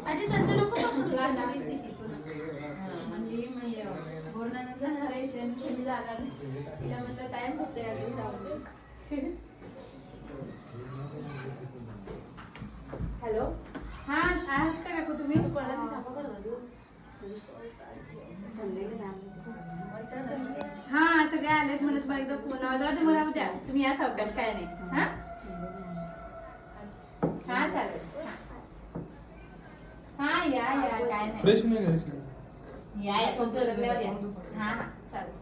अरे तसं नको टाइम होते हॅलो हा आहात का काकू तुम्ही हा सगळे आलेत म्हणत मला एकदा फोन आवाज मला उद्या तुम्ही या सावकाश काय नाही हा हा चालेल हा या या काय नाही या तुमचं रगल्यावर या हा हा चालेल